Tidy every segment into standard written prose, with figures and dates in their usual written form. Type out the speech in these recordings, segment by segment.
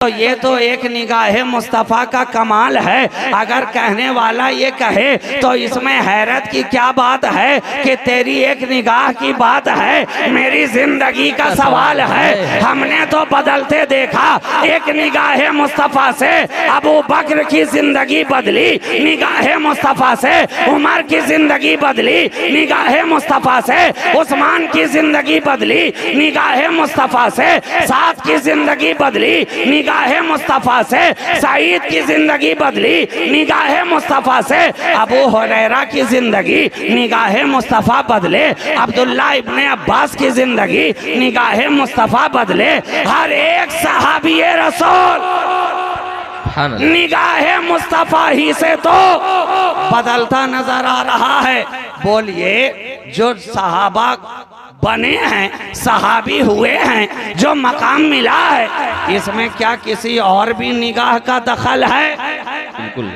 तो ये तो एक निगाहे मुस्तफ़ा का कमाल है। अगर कहने वाला ये कहे तो इसमें हैरत की क्या बात है कि तेरी एक निगाह की बात है, मेरी जिंदगी का सवाल है। हमने तो बदलते देखा, एक निगाहे मुस्तफ़ा से अबू बकर की जिंदगी बदली, निगाहे मुस्तफ़ा से उमर की जिंदगी बदली, निगाहे मुस्तफ़ा से उस्मान की जिंदगी बदली, निगाहे मुस्तफ़ा से साद की जिंदगी बदली, निगाहे मुस्तफ़ा से सईद की जिंदगी बदली, निगाहे मुस्तफ़ा से अबू हुरैरा की जिंदगी, निगाहे मुस्तफ़ा बदले अब्दुल्ला इब्ने अब्बास की जिंदगी, निगाहे मुस्तफ़ा बदले हर एक सहाबी रसूल निगाहे मुस्तफ़ा ही से तो बदलता नजर आ रहा है। बोलिए, जो सहाबा बने हैं, सहाबी हुए हैं, जो मकाम मिला है, इसमें क्या किसी और भी निगाह का दखल है? बिल्कुल।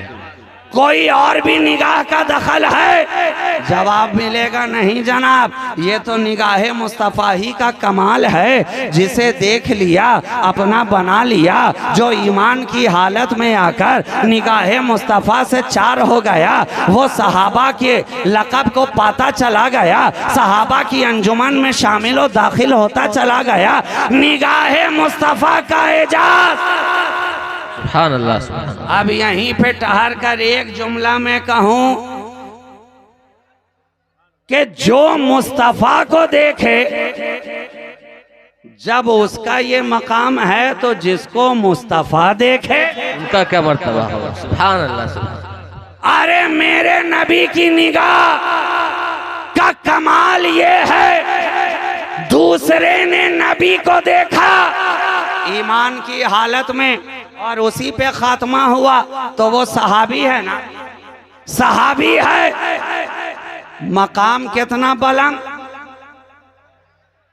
कोई और भी निगाह का दखल है? जवाब मिलेगा नहीं जनाब। ये तो निगाहे मुस्तफ़ा ही का कमाल है, जिसे देख लिया अपना बना लिया, जो ईमान की हालत में आकर निगाहे मुस्तफ़ा से चार हो गया, वो सहाबा के लक़ब को पाता चला गया, सहाबा की अंजुमन में शामिल हो दाखिल होता चला गया। निगाहे मुस्तफ़ा का एजाज़। सुभान अल्लाह, सुभान अल्लाह। अब यहीं पे ठहर कर एक जुमला में कहूं कि जो मुस्तफ़ा को देखे, जब उसका ये मकाम है तो जिसको मुस्तफ़ा देखे उनका क्या मर्तबा होगा। सुभान अल्लाह, सुभान। अरे मेरे नबी की निगाह का कमाल ये है, दूसरे ने नबी को देखा ईमान की हालत में और उसी पे खात्मा हुआ, तो वो सहाबी है ना, सहाबी है। मकाम कितना बुलंद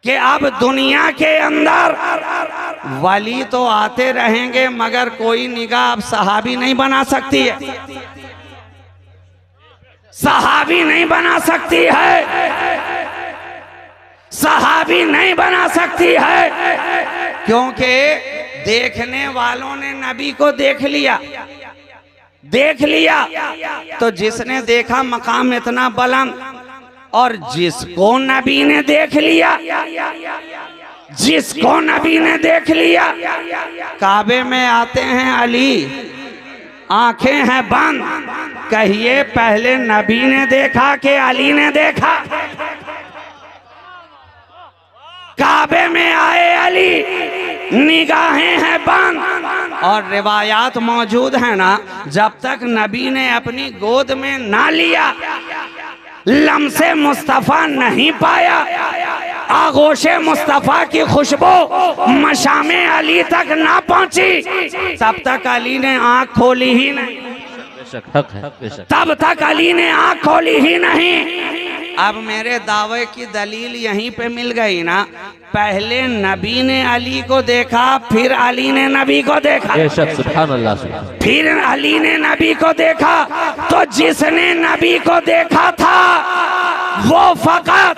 कि अब दुनिया के अंदर वली तो आते रहेंगे, मगर कोई निगाह अब सहाबी नहीं बना सकती है, सहाबी नहीं बना सकती है, सहाबी नहीं बना सकती है, क्योंकि देखने वालों ने नबी को देख लिया, देख लिया। तो जिसने देखा मकाम इतना बुलंद, और जिसको नबी ने देख लिया, जिसको नबी ने देख लिया, काबे में आते हैं अली, आंखें हैं बंद, कहिए पहले नबी ने देखा कि अली ने देखा? काबे में आए अली, निगाहें हैं बंद, और रिवायात मौजूद है ना, जब तक नबी ने अपनी गोद में ना लिया, लम्से मुस्तफ़ा नहीं पाया, आगोशे मुस्तफ़ा की खुशबू मशामे अली तक ना पहुंची, तब तक अली ने आंख खोली ही नहीं, तब तक अली ने आंख खोली ही नहीं। अब मेरे दावे की दलील यहीं पे मिल गई ना, पहले नबी ने अली को देखा, फिर अली ने नबी को देखा, सुभान अल्लाह, फिर अली ने नबी को देखा। तो जिसने नबी को देखा था वो फकत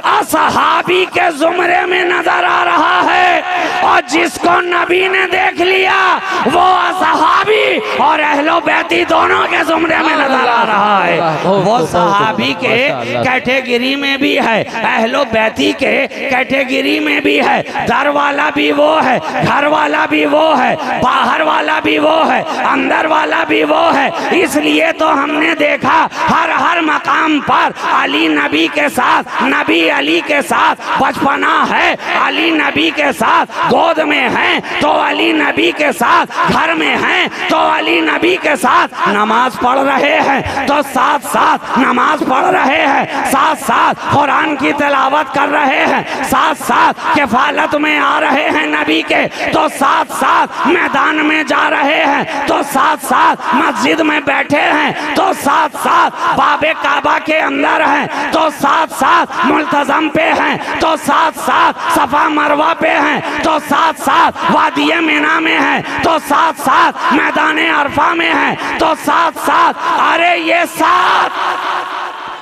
असहाबी के जुमरे में नजर आ रहा है, और जिसको नबी ने देख लिया वो असहाबी और अहलो बैती दोनों के जुमरे में नजर आ रहा है। वो सहाबी के कैटेगरी में भी है, अहलो बैती के कैटेगरी में भी है, दर वाला भी वो है, घर वाला भी वो है, बाहर वाला भी वो है, अंदर वाला भी वो है। इसलिए तो हमने देखा हर मकाम पर अली नबी के साथ, नबी अली के साथ बचपना है, अली नबी के साथ गोद में है, तो अली नबी के साथ घर में है, तो अली नबी के साथ नमाज पढ़ रहे हैं, तो साथ साथ नमाज पढ़ रहे हैं, साथ साथ कुरान की तिलावत कर रहे हैं, साथ साथ किफालत में आ रहे हैं नबी के, तो साथ साथ मैदान में जा रहे हैं, तो साथ साथ मस्जिद में बैठे हैं, तो साथ साथ बाबे काबा के अंदर हैं, तो साथ साथ मुल्तजम पे हैं, तो साथ साथ सफा मरवा पे हैं, तो साथ साथ वादिये मिना में हैं, तो साथ साथ मैदान अरफा में हैं, तो साथ साथ, अरे ये साथ,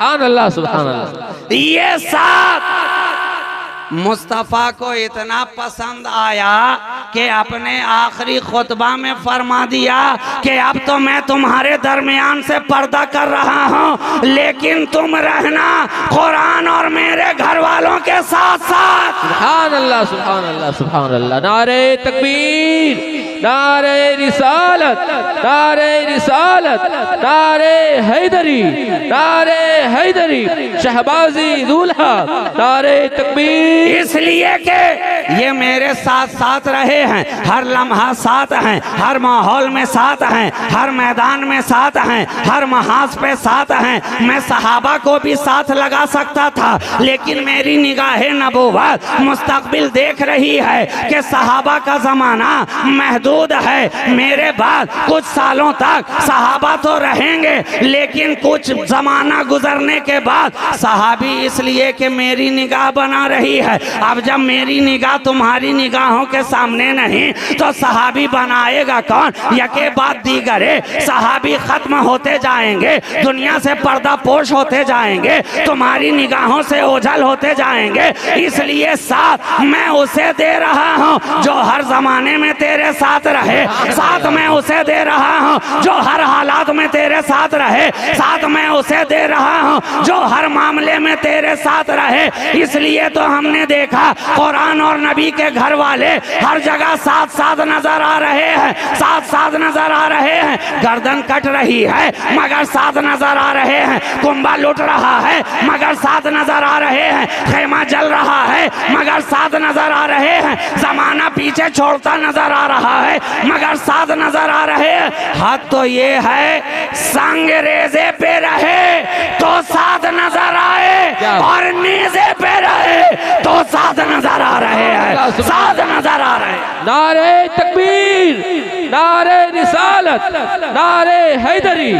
सुभान अल्लाह, सुभान अल्लाह, ये साथ मुस्तफ़ा को इतना पसंद आया कि अपने आखिरी खुतबा में फरमा दिया कि अब तो मैं तुम्हारे दरमियान से पर्दा कर रहा हूँ, लेकिन तुम रहना कुरान और मेरे घर वालों के साथ साथ। सुभान अल्लाह सुभान अल्लाह सुभान अल्लाह। नारे तकबीर, नारे रिसालत, नारे रिसालत, नारे हैदरी, नारे हैदरी, शहबाजी दूल्हा, नारे तकबीर। इसलिए कि ये मेरे साथ साथ रहे हैं, हर लम्हा साथ हैं, हर माहौल में साथ हैं, हर मैदान में साथ हैं, हर महाज पे साथ हैं। मैं सहाबा को भी साथ लगा सकता था, लेकिन मेरी निगाहे नबूवत मुस्तकबिल देख रही है कि सहाबा का जमाना महदूद है। मेरे बाद कुछ सालों तक सहाबा तो रहेंगे, लेकिन कुछ जमाना गुजरने के बाद सहाबी, इसलिए कि मेरी निगाह बना रही है। अब जब मेरी निगाह तुम्हारी निगाहों के सामने नहीं तो सहाबी बनाएगा कौन? यके बाद दीगरे सहाबी खत्म होते जाएंगे, दुनिया से पर्दा पोश होते जाएंगे, तुम्हारी निगाहों से ओझल होते जाएंगे। इसलिए साथ मैं उसे दे रहा हूँ जो हर जमाने में तेरे साथ रहे, साथ मैं उसे दे रहा हूँ जो हर हालात में तेरे साथ रहे, साथ मैं उसे दे रहा हूँ जो हर मामले में तेरे साथ रहे। इसलिए तो हमने देखा कुरान और नबी के घर वाले हर जगह साथ साथ नजर आ रहे हैं, साथ साथ नजर आ रहे हैं। गर्दन कट रही है मगर साथ नजर आ रहे हैं, कुंबा लुट रहा है मगर साथ नजर आ रहे हैं, खेमा जल रहा है मगर साथ नजर आ रहे हैं, जमाना पीछे छोड़ता नजर आ रहा है मगर साथ नजर आ रहे हैं। हद तो ये है संगरेजे पे रहे तो साथ नजर आए और नेजे पे रहे तो साथ नजर आ रहे हैं, साथ नजर आ रहे हैं। नारे तकबीर, नारे रिसालत, नारे हैदरी,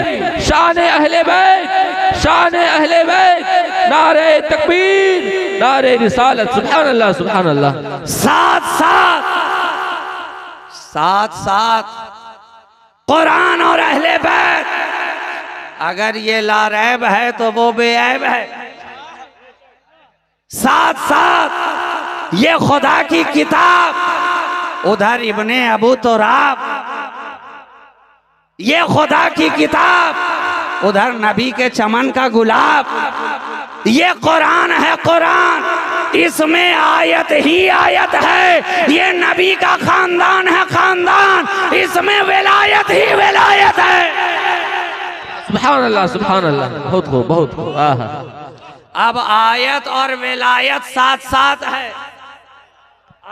शान अहले बैत, शान अहले बैत, नारे तकबीर, नारे रिसालत। सुभान अल्लाह सुभान अल्लाह। साथ साथ साथ साथ कुरान और अहले बैत, अगर ये लारैब है तो वो बेऐब है। साथ साथ ये खुदा की किताब, उधर इब्ने अबू तुराब, ये खुदा की किताब, उधर नबी के चमन का गुलाब। ये कुरान है कुरान, इसमें आयत ही आयत है। ये नबी का खानदान है खानदान, इसमें विलायत ही विलायत है। सुभान अल्लाह सुभान अल्लाह। बहुत खूब बहुत खूब। अब आयत और विलायत साथ साथ है,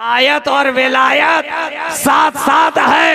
आयत और विलायत साथ साथ है,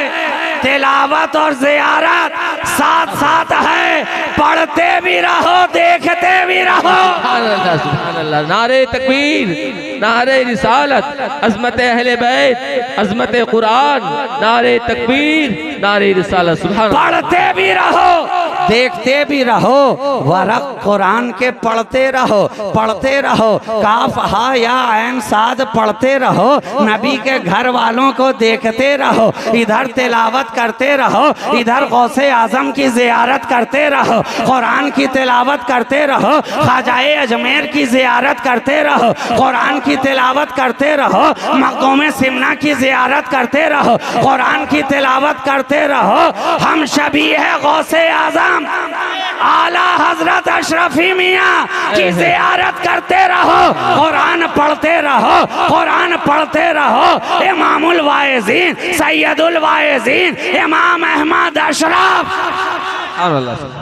तिलावत और ज़ियारत साथ साथ है। पढ़ते भी रहो देखते भी रहो। सुभान अल्लाह सुभान अल्लाह। नारे तकबीर, नारे रिसालत, अज़मत अहले बैत, अज़मत कुरान, नारे तकबीर, नारे रिसालत। सुभान अल्लाह। पढ़ते भी रहो देखते भी रहो, वरक कुरान के पढ़ते रहो, पढ़ते रहो। काफ हा या ऐन साद पढ़ते रहो, नबी के घर वालों को देखते रहो, इधर तिलावत करते रहो, इधर गौसे आजम की जियारत करते रहो, कुरान की तिलावत करते रहो, ख्वाजाए अजमेर की जियारत करते रहो, कुरान की तिलावत करते रहो, मखदूम सिमना की जियारत करते रहो, कुरान की तिलावत करते रहो। हम शबी है गौसे आजम आला हजरत अशरफी मियाँ की जियारत करते रहो, कुरान पढ़ते रहो, कुरान पढ़ते रहो। इमामुल वाइज़ीन, सैयदुल वाइज़ीन, इमाम अहमद अशरफ,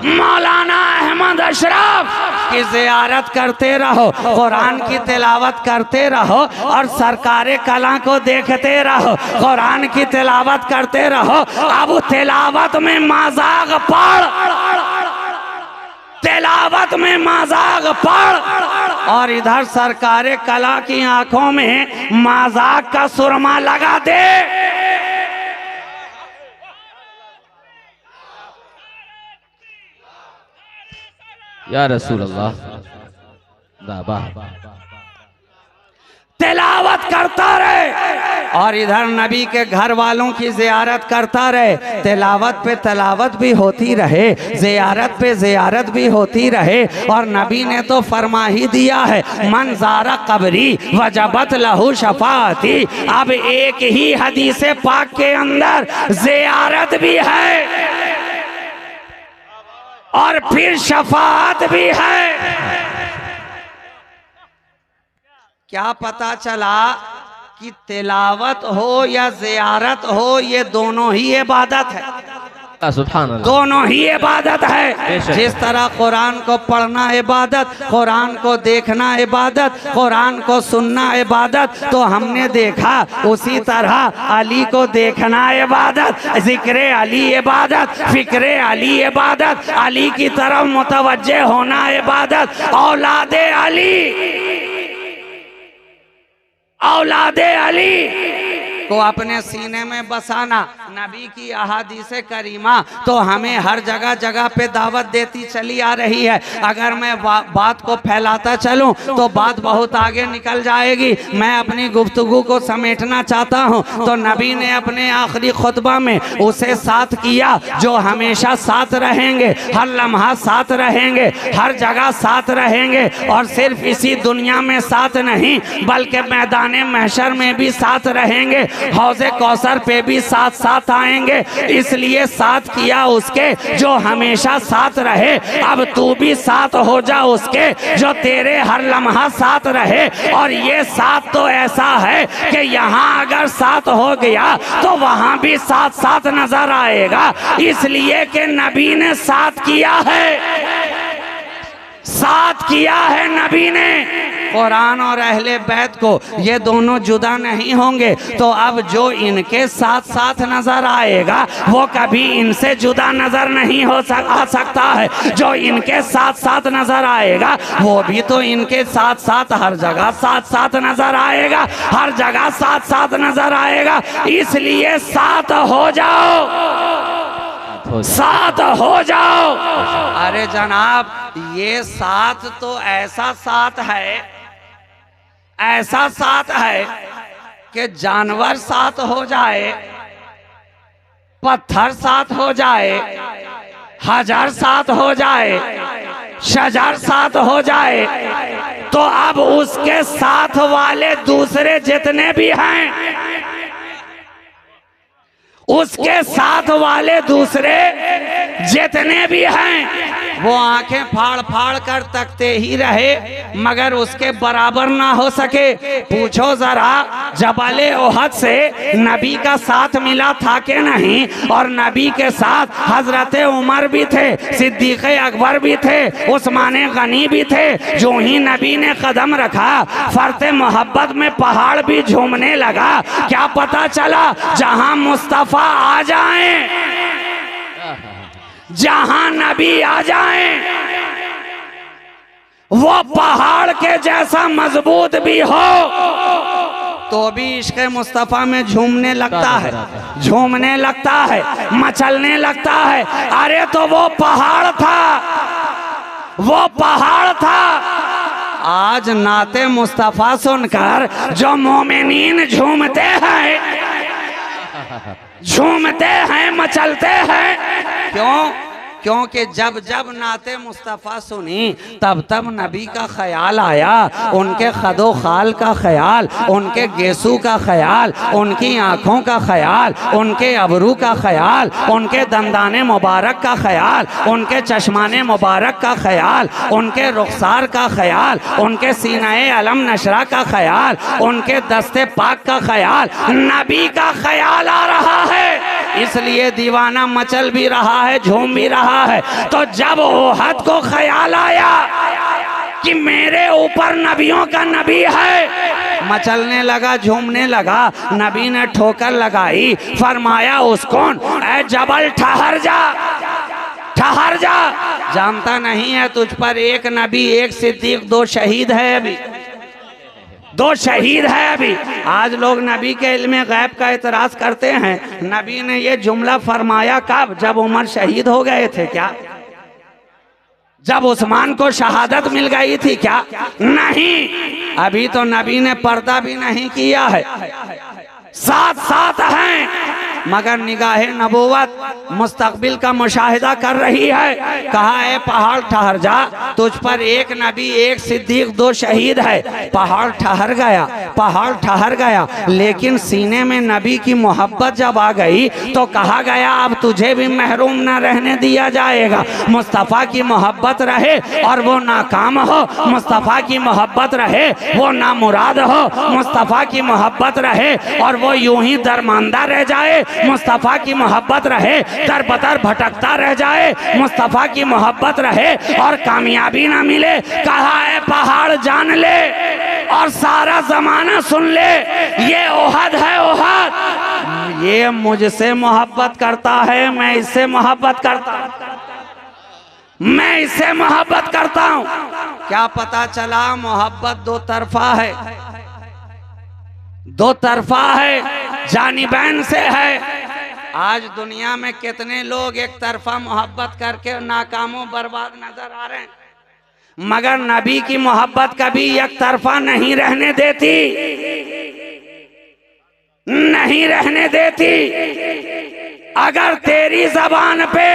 मौलाना अहमद अशरफ की जियारत करते रहो, कुरान की तिलावत करते रहो और सरकारे कला को देखते रहो, कुरान की तिलावत करते रहो। अब तिलावत में मजाक पढ़, तिलावत में मजाक पढ़ और इधर सरकारे कला की आंखों में मजाक का सुरमा लगा दे। या रसूल अल्लाह। तिलावत करता रहे और इधर नबी के घर वालों की ज़ियारत करता रहे। तिलावत पे तिलावत भी होती रहे, ज़ियारत पे ज़ियारत भी होती रहे। और नबी ने तो फरमा ही दिया है, मन ज़ारा कब्री वजबत लहू शफाअती। अब एक ही हदीस पाक के अंदर ज़ियारत भी है और फिर शफाअत भी है। क्या पता चला कि तिलावत हो या ज़ियारत हो, ये दोनों ही इबादत है, सुभान अल्लाह, दोनों ही इबादत है। जिस तरह कुरान को पढ़ना इबादत, कुरान को देखना इबादत, कुरान को सुनना इबादत, तो हमने देखा उसी तरह अली को देखना इबादत, जिक्र अली इबादत, फिक्र अली इबादत, अली की तरफ मुतवज्जे होना इबादत। औलादे अली, औलादे अली को अपने सीने में बसाना, नबी की अहादीसे करीमा तो हमें हर जगह जगह पे दावत देती चली आ रही है। अगर मैं बात को फैलाता चलूं तो बात बहुत आगे निकल जाएगी। मैं अपनी गुफ्तगू को समेटना चाहता हूं। तो नबी ने अपने आखिरी खुतबा में उसे साथ किया जो हमेशा साथ रहेंगे, हर लम्हा साथ रहेंगे, हर जगह साथ रहेंगे, और सिर्फ इसी दुनिया में साथ नहीं बल्कि मैदान महशर में भी साथ रहेंगे, हौज़े कौसर पे भी साथ साथ आएंगे। इसलिए साथ किया उसके जो हमेशा साथ रहे। अब तू भी साथ हो जा उसके जो तेरे हर लम्हा साथ रहे। और ये साथ तो ऐसा है कि यहाँ अगर साथ हो गया तो वहाँ भी साथ साथ नजर आएगा, इसलिए कि नबी ने साथ किया है, साथ किया है नबी ने। कुरान और अहले बैत को ये दोनों जुदा नहीं होंगे। तो अब जो इनके साथ साथ नजर आएगा वो कभी इनसे जुदा नजर नहीं आ सकता है। जो इनके साथ साथ नजर आएगा वो भी तो इनके साथ साथ हर जगह साथ साथ नजर आएगा, हर जगह साथ साथ नजर आएगा। इसलिए साथ हो जाओ, साथ हो जाओ। अरे जनाब, ये साथ तो ऐसा साथ है, ऐसा साथ है कि जानवर साथ हो जाए, पत्थर साथ हो जाए, हजर साथ हो जाए, शजर साथ हो जाए, तो अब उसके साथ वाले दूसरे जितने भी हैं, उसके साथ वाले दूसरे जितने भी हैं वो आंखें फाड़ फाड़ कर तकते ही रहे मगर उसके बराबर ना हो सके। पूछो जरा, जबले ओहद से नबी का साथ मिला था कि नहीं? और नबी के साथ हजरत उमर भी थे, सिद्दीक अकबर भी थे, उस्मान गनी भी थे। जो ही नबी ने कदम रखा फरते मोहब्बत में पहाड़ भी झूमने लगा। क्या पता चला जहां मुस्तफा आ जाएं, जहां नबी आ जाएं, वो पहाड़ के जैसा मजबूत भी हो तो भी इश्क़ मुस्तफ़ा में झूमने लगता है, झूमने लगता है, मचलने लगता है। अरे तो वो पहाड़ था, वो पहाड़ था। आज नाते मुस्तफ़ा सुनकर जो मोमिनीन झूमते हैं, झूमते हैं, मचलते हैं। क्यों? क्योंकि जब जब नाते मुस्तफ़ा सुनी तब तब नबी का ख्याल आया, उनके खदो खाल का ख्याल, उनके गेसू का ख्याल, उनकी आँखों का ख्याल, उनके अबरू का ख्याल, उनके दंदाने मुबारक का ख्याल, उनके चश्माने मुबारक का ख्याल, उनके रुखसार का ख्याल, उनके सीनाए अलम नशरा का ख्याल, उनके दस्ते पाक का ख्याल, नबी का ख्याल आ रहा है। इसलिए दीवाना मचल भी रहा है, झूम भी रहा है। तो जब ओहद को ख्याल आया कि मेरे ऊपर नबियों का नबी है, मचलने लगा, झूमने लगा। नबी ने ठोकर लगाई, फरमाया उसको, ऐ जबल ठहर जा, ठहर जा। जानता नहीं है तुझ पर एक नबी, एक सिद्दीक, दो शहीद है अभी, दो शहीद है अभी। आज लोग नबी के इल्म गैब का एतराज करते हैं। नबी ने ये जुमला फरमाया कब? जब उमर शहीद हो गए थे क्या? जब उस्मान को शहादत मिल गई थी क्या? नहीं, अभी तो नबी ने पर्दा भी नहीं किया है, साथ साथ हैं मगर निगाहे नबूवत मुस्तकबिल का मुशाहिदा कर रही है। कहा है पहाड़ ठहर जा, तुझ पर एक नबी एक सिद्दीक दो शहीद है। पहाड़ ठहर गया, पहाड़ ठहर गया, लेकिन सीने में नबी की मोहब्बत जब आ गई तो कहा गया अब तुझे भी महरूम न रहने दिया जाएगा। मुस्तफ़ा की मोहब्बत रहे और वो नाकाम हो, मुस्तफ़ा की मोहब्बत रहे वो नामुराद हो, मुस्तफ़ा की मोहब्बत रहे और वो यूं ही दरमांदा रह जाए, मुस्तफ़ा की मोहब्बत रहे दर बदर भटकता रह जाए, मुस्तफ़ा की मोहब्बत रहे और कामयाबी ना मिले। कहा है पहाड़ जान ले और सारा जमाना सुन ले, ये ओहद है ओहद, ये मुझसे मोहब्बत करता है, मैं इससे मोहब्बत करता हूं, मैं इससे मोहब्बत करता हूं। क्या पता चला मोहब्बत दो तरफा है, दो तरफा है, जानिबैन से है। आज दुनिया में कितने लोग एक तरफा मोहब्बत करके नाकामों बर्बाद नजर आ रहे हैं, मगर नबी की मोहब्बत कभी एक तरफा नहीं रहने देती, नहीं रहने देती। अगर तेरी जबान पे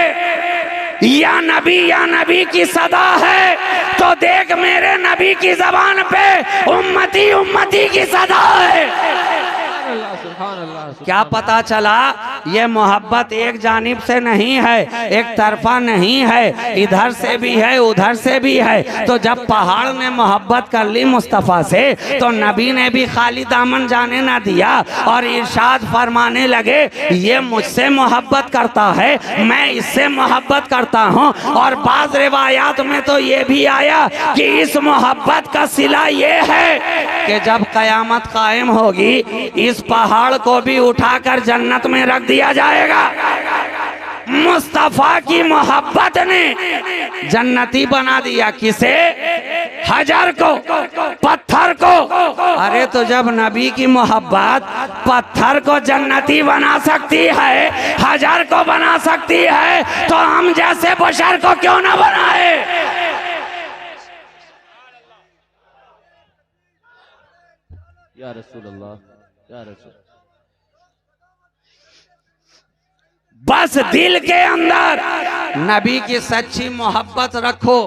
या नबी की सदा है तो देख मेरे नबी की जबान पे उम्मती उम्मती की सदा है। क्या पता चला ये मोहब्बत एक जानिब से नहीं है, एक तरफा नहीं है, इधर से भी है उधर से भी है। तो जब पहाड़ ने मोहब्बत कर ली मुस्तफ़ा से तो नबी ने भी खाली दामन जाने ना दिया और इरशाद फरमाने लगे ये मुझसे मोहब्बत करता है, मैं इससे मोहब्बत करता हूँ। और बाज़ रिवायात में तो ये भी आया कि इस मोहब्बत का सिला ये है कि जब क़यामत कायम होगी इस पहाड़ को भी उठाकर जन्नत में रख दिया जाएगा। मुस्तफ़ा की मोहब्बत ने जन्नती बना दिया किसे? हजर को, पत्थर को। अरे तो जब नबी की मोहब्बत पत्थर को जन्नती बना सकती है, हजर को बना सकती है, तो हम जैसे बशर को क्यों ना बनाए? या रसूल अल्लाह, या रसूल। बस दिल के अंदर नबी की सच्ची मोहब्बत रखो,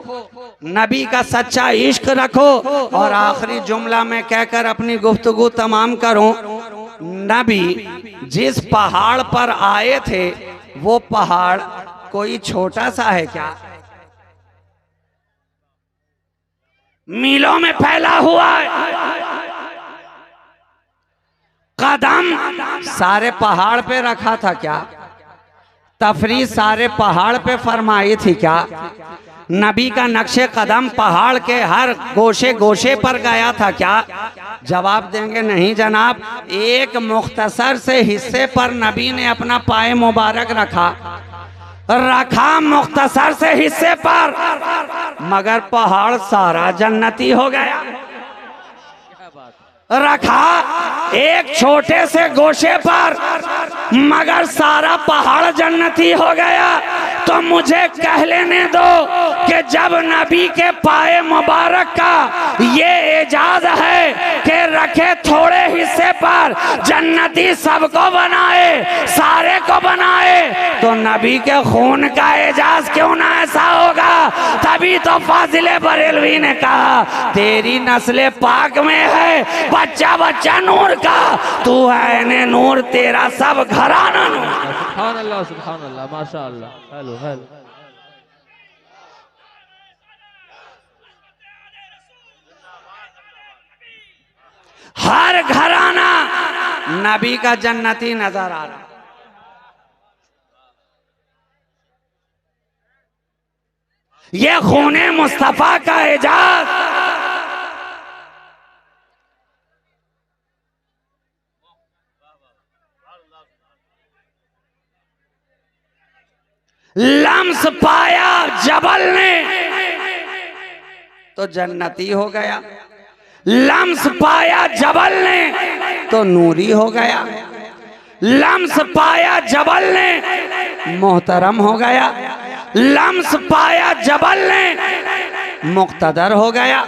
नबी का सच्चा इश्क रखो। और आखिरी जुमला में कहकर अपनी गुफ्तगू तमाम करूं, नबी जिस पहाड़ पर आए थे वो पहाड़ कोई छोटा सा है क्या? मीलों में फैला हुआ है। कदम सारे पहाड़ पे रखा था क्या? तफरीज सारे पहाड़ पे फरमाई थी क्या? नबी का नक्शे कदम पहाड़ के हर गोशे गोशे पर गया था क्या? जवाब देंगे नहीं जनाब, एक मुख्तसर से हिस्से पर नबी ने अपना पाए मुबारक रखा मुख्तसर से हिस्से पर, मगर पहाड़ सारा जन्नती हो गया। रखा एक छोटे से गोशे पर, मगर सारा पहाड़ जन्नती हो गया। तो मुझे कह लेने दो कि जब नबी के पाए मुबारक का ये एजाज है कि रखे थोड़े हिस्से पर जन्नती सबको बनाए, सारे को बनाए, तो नबी के खून का एजाज क्यों ना ऐसा होगा? तभी तो फाजिले बरेलवी ने कहा तेरी नस्ल पाक में है बच्चा बच्चा नूर का, तू है ने नूर, तेरा सब घराना नूर। सुभान अल्लाह, सुभान अल्लाह, माशाअल्लाह। Hello hello. हर घराना नबी का जन्नती नजर आ रहा। ये खूने मुस्तफा का एजाज लम्स पाया जबल ने तो जन्नती हो गया, लम्स पाया जबल ने तो नूरी हो गया, लम्स पाया जबल ने मोहतरम हो गया, लम्स पाया जबल ने मुक्तदर हो गया,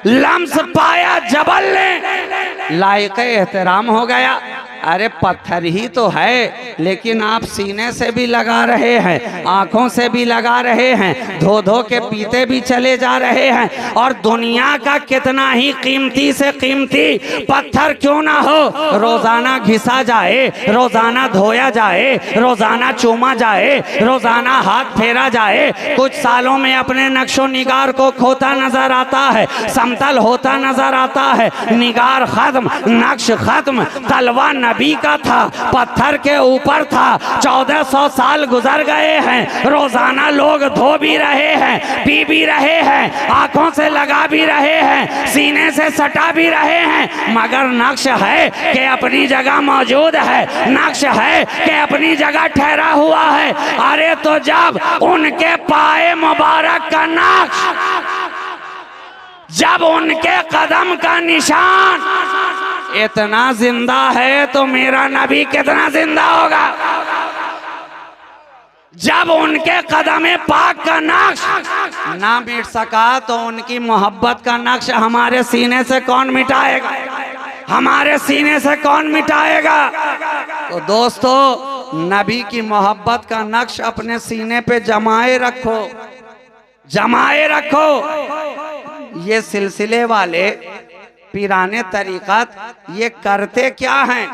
लम्स पाया जबल ने, लायक एहतराम हो गया। अरे पत्थर ही तो है, लेकिन आप सीने से भी लगा रहे हैं, आंखों से भी लगा रहे हैं, धो धो के पीते भी चले जा रहे हैं। और दुनिया का कितना ही कीमती से कीमती पत्थर क्यों ना हो, रोजाना घिसा जाए, रोजाना धोया जाए, रोजाना चूमा जाए, रोजाना हाथ फेरा जाए, कुछ सालों में अपने नक्शो निगार को खोता नजर आता है, समतल होता नजर आता है। निगार खत्म, नक्श खत्म। तलवा नबी का था, पत्थर के ऊपर था। 1400 साल गुजर गए हैं, रोजाना लोग धो भी रहे हैं, पी भी रहे हैं, आंखों से लगा भी रहे हैं, सीने से सटा भी रहे हैं, मगर नक्श है कि अपनी जगह मौजूद है, नक्श है कि अपनी जगह ठहरा हुआ है। अरे तो जब उनके पाए मुबारक का नक्श, जब उनके कदम का निशान इतना जिंदा है तो मेरा नबी कितना जिंदा होगा। जब उनके कदम पाक का नक्श ना मिट सका तो उनकी मोहब्बत का नक्श हमारे सीने से कौन मिटाएगा, हमारे सीने से कौन मिटाएगा। तो दोस्तों, नबी की मोहब्बत का नक्श अपने सीने पे जमाए रखो, जमाए रखो। ये सिलसिले वाले पीराने तरीक़त ये करते क्या हैं,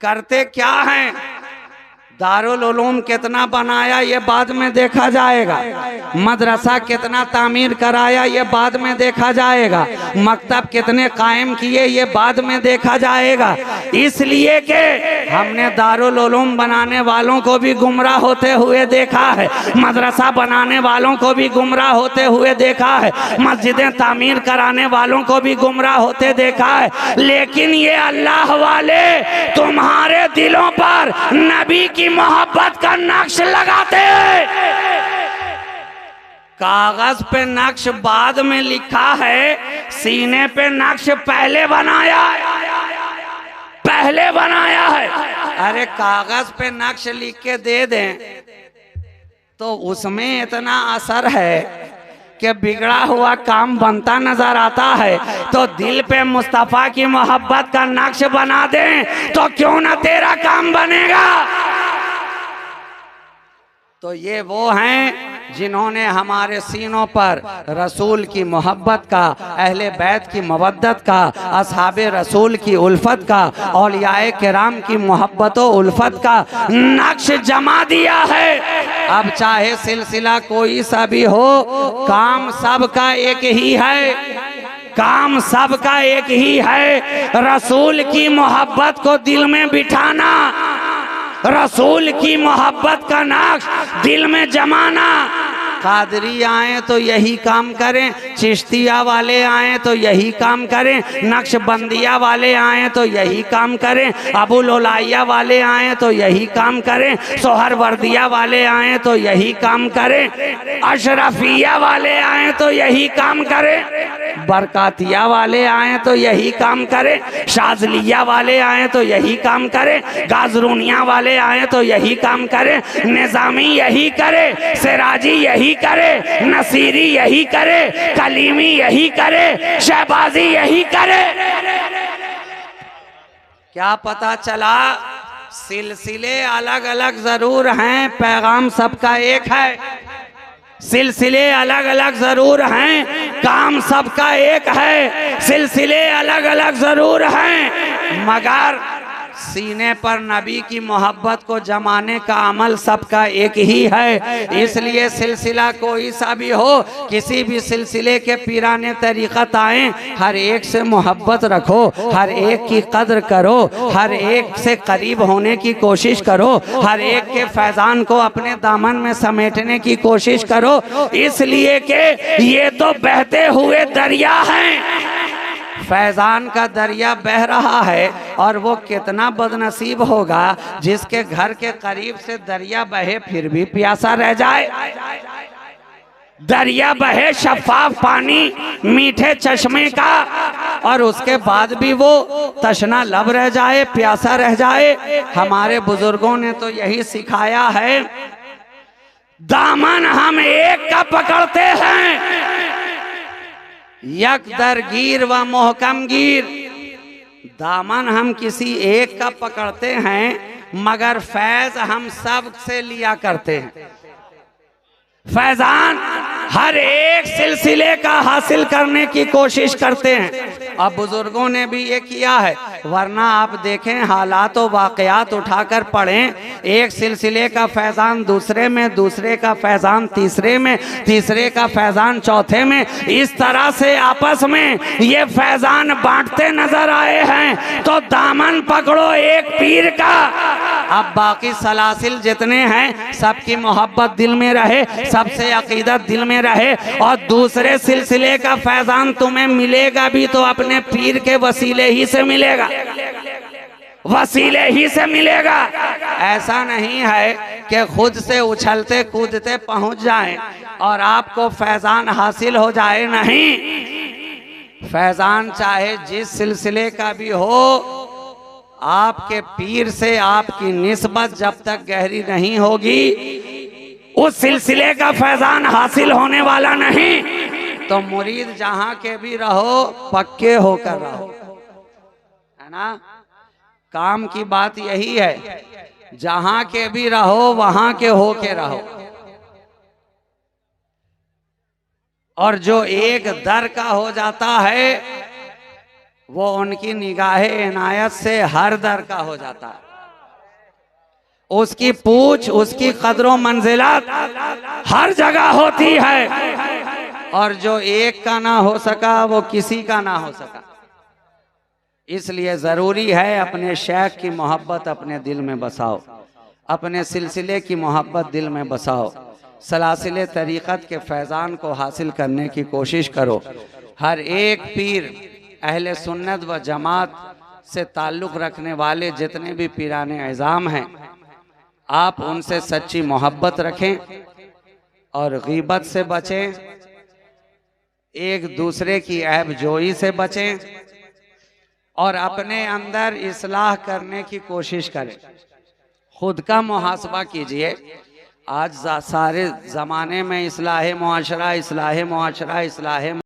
करते क्या हैं। दारुल उलूम कितना बनाया ये बाद में देखा जाएगा, मदरसा कितना तामीर कराया ये बाद में देखा जाएगा, मकतब कितने कायम किए ये बाद में देखा जाएगा। इसलिए कि हमने दारुल उलूम बनाने वालों को भी गुमराह होते हुए देखा है, मदरसा बनाने वालों को भी गुमराह होते हुए देखा है, मस्जिदें तामीर कराने वालों को भी गुमराह होते देखा है। लेकिन ये अल्लाह वाले तुम्हारे दिलों पर नबी की मोहब्बत का नक्श लगाते हैं। कागज पे नक्श बाद में लिखा है, सीने पे नक्श पहले बनाया, पहले बनाया है। अरे कागज पे नक्श लिख के दे दें तो उसमें इतना असर है कि बिगड़ा हुआ काम बनता नजर आता है। तो दिल पे मुस्तफा की मोहब्बत का नक्श बना दें तो क्यों ना तेरा काम बनेगा। तो ये वो हैं जिन्होंने हमारे सीनों पर रसूल की मोहब्बत का, अहले बैत की मवद्दत का, असहाबे रसूल की उल्फत का, औलियाए किराम की मोहब्बत व उल्फत का नक्श जमा दिया है। अब चाहे सिलसिला कोई सा भी हो, काम सबका एक ही है, काम सबका एक ही है। रसूल की मोहब्बत को दिल में बिठाना, रसूल की मोहब्बत का नक्श दिल में जमाना। कादरी आए तो यही काम करें, चिश्तिया वाले आए तो यही काम करें, नक्शबंदिया वाले आए तो यही काम करें, अबुल उलाइया वाले आए तो यही काम करें, सोहरवर्दिया वाले आए तो यही काम करें, अशरफिया वाले आए तो यही काम करें, बरकातिया वाले आए तो यही काम करें, शाजलिया वाले आए तो यही काम करें, गाजरूनिया वाले आए तो यही काम करें, निजामी यही करे, सिराजी यही करे, नसीरी यही करे, कलीमी यही करे, शहबाजी यही करे। क्या पता चला, सिलसिले अलग अलग जरूर हैं, पैगाम सबका एक है। सिलसिले अलग अलग जरूर हैं, काम सबका एक है। सिलसिले अलग अलग जरूर हैं, मगर सीने पर नबी की मोहब्बत को जमाने का अमल सबका एक ही है। इसलिए सिलसिला कोई सा भी हो, किसी भी सिलसिले के पीराने तरीक़त आए, हर एक से मोहब्बत रखो, हर एक की कद्र करो, हर एक से करीब होने की कोशिश करो, हर एक के फैज़ान को अपने दामन में समेटने की कोशिश करो। इसलिए कि ये तो बहते हुए दरिया हैं, फैज़ान का दरिया बह रहा है, और वो कितना बदनसीब होगा जिसके घर के करीब से दरिया बहे फिर भी प्यासा रह जाए। दरिया बहे शफाफ पानी मीठे चश्मे का, और उसके बाद भी वो तशना लब रह जाए, प्यासा रह जाए। हमारे बुजुर्गों ने तो यही सिखाया है, दामन हम एक का पकड़ते हैं, यकदरगीर व मोहकमगीर। दामन हम किसी एक का पकड़ते हैं मगर फैज हम सब से लिया करते हैं। फैजान हर एक सिलसिले का हासिल करने की कोशिश करते हैं। अब बुजुर्गों ने भी ये किया है, वरना आप देखें हालात व वाक़यात उठाकर पढ़ें, एक सिलसिले का फैजान दूसरे में, दूसरे का फैजान तीसरे में, तीसरे का फैजान चौथे में, इस तरह से आपस में ये फैजान बांटते नजर आए हैं। तो दामन पकड़ो एक पीर का। अब बाकी सलासिल जितने हैं सबकी मोहब्बत दिल में रहे, सबसे अकीदत दिल में रहे, और दूसरे सिलसिले का फैजान तुम्हें मिलेगा भी तो अपने पीर के वसीले ही से मिलेगा, वसीले ही से मिलेगा। ऐसा नहीं है कि खुद से उछलते कूदते पहुंच जाएं और आपको फैजान हासिल हो जाए, नहीं। फैजान चाहे जिस सिलसिले का भी हो, आपके पीर से आपकी निस्बत जब तक गहरी नहीं होगी उस सिलसिले का फैजान हासिल होने वाला नहीं। तो मुरीद जहां के भी रहो पक्के होकर रहो, है ना। काम की बात यही है, जहां के भी रहो वहां के हो के रहो। और जो एक दर का हो जाता है वो उनकी निगाहे इनायत से हर दर का हो जाता है। उसकी पूछ, उसकी कदरों मंजिलात हर जगह होती है, और जो एक का ना हो सका वो किसी का ना हो सका। इसलिए जरूरी है अपने शेख की मोहब्बत अपने दिल में बसाओ, अपने सिलसिले की मोहब्बत दिल में बसाओ, सलासिले तरीक़त के फैज़ान को हासिल करने की कोशिश करो। हर एक पीर अहले सुन्नत व जमात से ताल्लुक़ रखने वाले जितने भी पीराने इज़ाम हैं, आप उनसे सच्ची मोहब्बत रखें और गीबत से बचें, एक दूसरे की ऐब जोई से बचें, और अपने अंदर इस्लाह करने की कोशिश करें। खुद का मुहासबा कीजिए। आज सारे ज़माने में इस्लाह मुआशरा, इस्लाह मुआशरा, इस्लाह